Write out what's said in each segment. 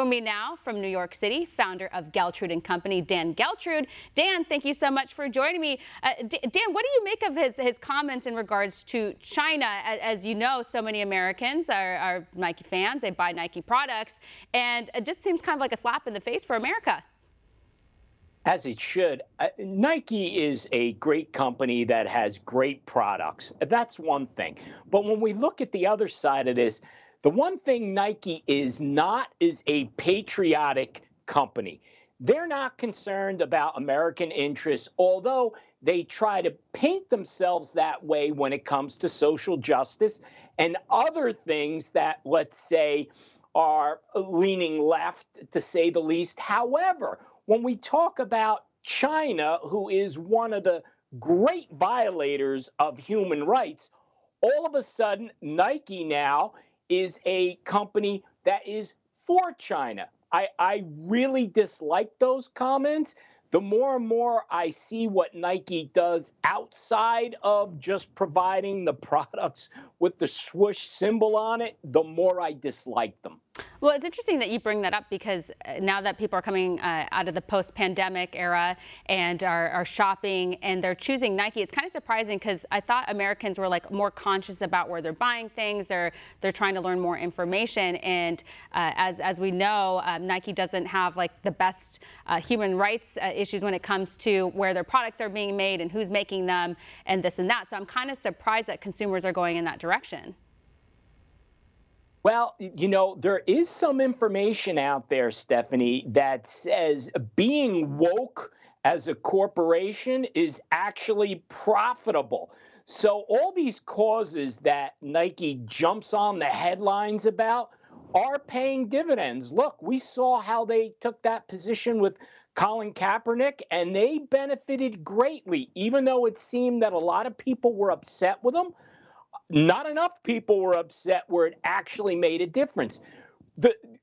Joining me now from New York City, founder of Geltrude and Company, Dan Geltrude. Dan, thank you so much for joining me. Dan, what do you make of his comments in regards to China? As you know, so many Americans are Nike fans. They buy Nike products, and it just seems kind of like a slap in the face for America. As it should. Nike is a great company that has great products. That's one thing. But when we look at the other side of this, the one thing Nike is not is a patriotic company. They're not concerned about American interests, although they try to paint themselves that way when it comes to social justice and other things that, let's say, are leaning left, to say the least. However, when we talk about China, who is one of the great violators of human rights, all of a sudden, Nike now is a company that is for China. I really dislike those comments. The more and more I see what Nike does outside of just providing the products with the swoosh symbol on it, the more I dislike them. Well, it's interesting that you bring that up because now that people are coming out of the post-pandemic era and are shopping and they're choosing Nike, it's kind of surprising because I thought Americans were like more conscious about where they're buying things. They're trying to learn more information. And as we know, Nike doesn't have like the best human rights issues when it comes to where their products are being made and who's making them and this and that. So I'm kind of surprised that consumers are going in that direction. Well, you know, there is some information out there, Stephanie, that says being woke as a corporation is actually profitable. So all these causes that Nike jumps on the headlines about are paying dividends. Look, we saw how they took that position with Colin Kaepernick, and they benefited greatly, even though it seemed that a lot of people were upset with them. Not enough people were upset where it actually made a difference.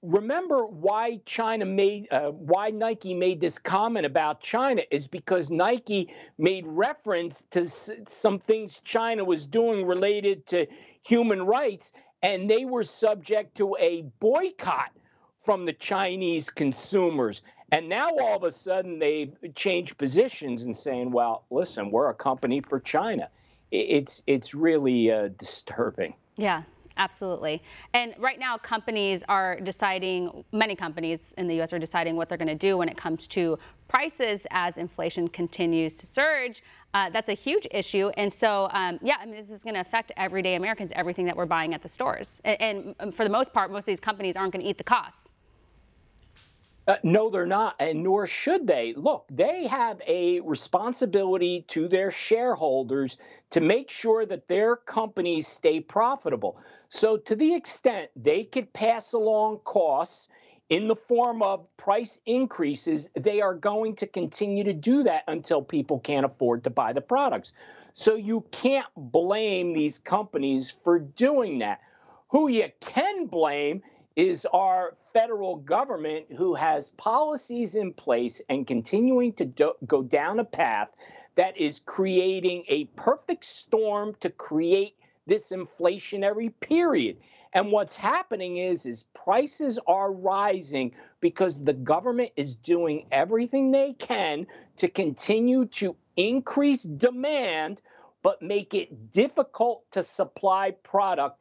Remember why why Nike made this comment about China is because Nike made reference to some things China was doing related to human rights, and they were subject to a boycott from the Chinese consumers. And now all of a sudden they've changed positions and saying, well, listen, we're a company for China. It's really disturbing. Yeah, absolutely. And right now, companies are deciding, many companies in the U.S. are deciding what they're going to do when it comes to prices as inflation continues to surge. That's a huge issue. And so, yeah, I mean, this is going to affect everyday Americans, everything that we're buying at the stores. And for the most part, most of these companies aren't going to eat the costs. No, they're not, and nor should they. Look, they have a responsibility to their shareholders to make sure that their companies stay profitable. So to the extent they could pass along costs in the form of price increases, they are going to continue to do that until people can't afford to buy the products. So you can't blame these companies for doing that. Who you can blame is our federal government, who has policies in place and continuing to go down a path that is creating a perfect storm to create this inflationary period. And what's happening is prices are rising because the government is doing everything they can to continue to increase demand, but make it difficult to supply product.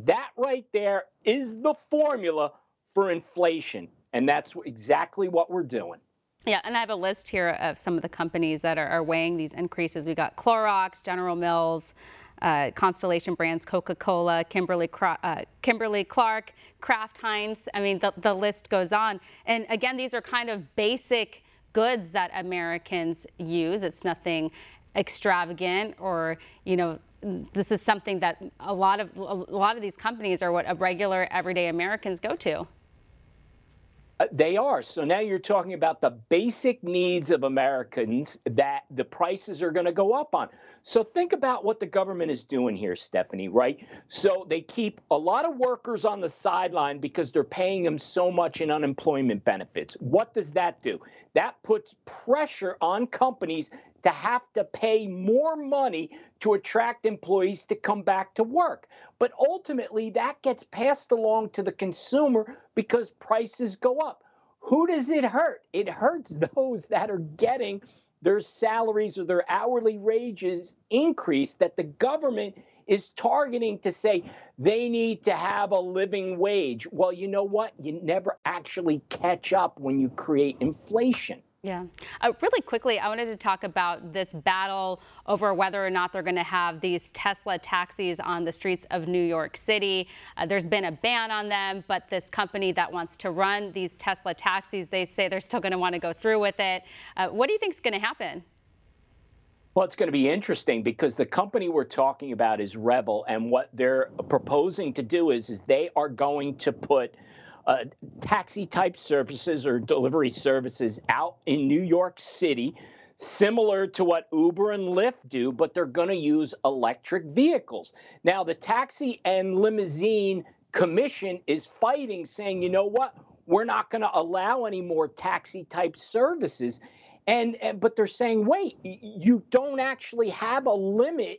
That right there is the formula for inflation, and that's exactly what we're doing. Yeah, and I have a list here of some of the companies that are weighing these increases. We got Clorox, General Mills, Constellation Brands, Coca-Cola, Kimberly-Clark, Kraft Heinz. I mean, the list goes on. And again, these are kind of basic goods that Americans use. It's nothing extravagant or, you know, this is something that a lot of these companies are what regular everyday Americans go to. They are. So now you're talking about the basic needs of Americans that the prices are going to go up on. So think about what the government is doing here, Stephanie, right? So they keep a lot of workers on the sideline because they're paying them so much in unemployment benefits. What does that do? That puts pressure on companies to have to pay more money to attract employees to come back to work. But ultimately, that gets passed along to the consumer because prices go up. Who does it hurt? It hurts those that are getting their salaries or their hourly wages increased that the government is targeting to say they need to have a living wage. Well, you know what? You never actually catch up when you create inflation. Yeah. Really quickly, I wanted to talk about this battle over whether or not they're going to have these Tesla taxis on the streets of New York City. There's been a ban on them, but this company that wants to run these Tesla taxis, they say they're still going to want to go through with it. What do you think is going to happen? Well, it's going to be interesting because the company we're talking about is Revel, and what they're proposing to do is they are going to put taxi type services or delivery services out in New York City, similar to what Uber and Lyft do, but they're going to use electric vehicles. Now, the Taxi and Limousine Commission is fighting, saying, you know what? We're not going to allow any more taxi type services. But they're saying, wait, you don't actually have a limit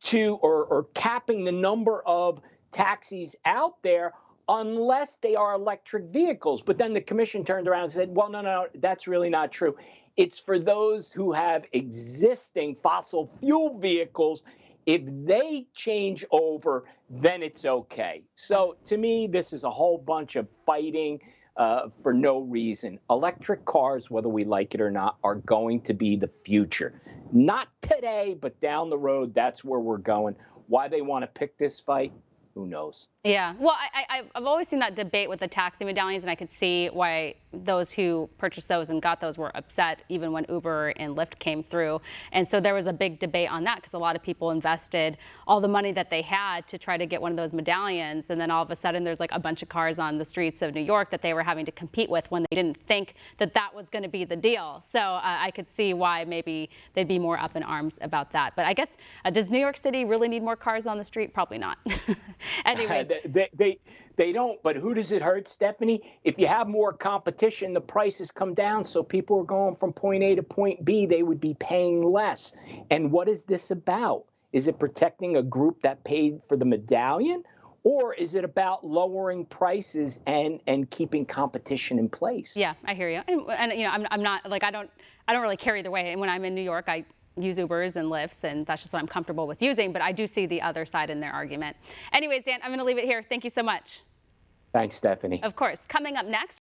to or capping the number of taxis out there unless they are electric vehicles. But then the commission turned around and said, well, no, that's really not true. It's for those who have existing fossil fuel vehicles. If they change over, then it's okay. So to me, this is a whole bunch of fighting for no reason. Electric cars, whether we like it or not, are going to be the future. Not today, but down the road, that's where we're going. Why they want to pick this fight, who knows? Yeah, well, I've always seen that debate with the taxi medallions, and I could see why those who purchased those and got those were upset even when Uber and Lyft came through. And so there was a big debate on that because a lot of people invested all the money that they had to try to get one of those medallions. And then all of a sudden there's like a bunch of cars on the streets of New York that they were having to compete with when they didn't think that that was going to be the deal. So I could see why maybe they'd be more up in arms about that. But I guess, does New York City really need more cars on the street? Probably not. Anyways. They don't, but who does it hurt, Stephanie? If you have more competition, the prices come down, so people are going from point A to point B, they would be paying less. And what is this about? Is it protecting a group that paid for the medallion? Or is it about lowering prices and keeping competition in place? Yeah, I hear you. And you know, I'm not like I don't really care either way. And when I'm in New York, I use Ubers and Lyfts, and that's just what I'm comfortable with using. But I do see the other side in their argument. Anyways, Dan, I'm going to leave it here. Thank you so much. Thanks, Stephanie. Of course. Coming up next.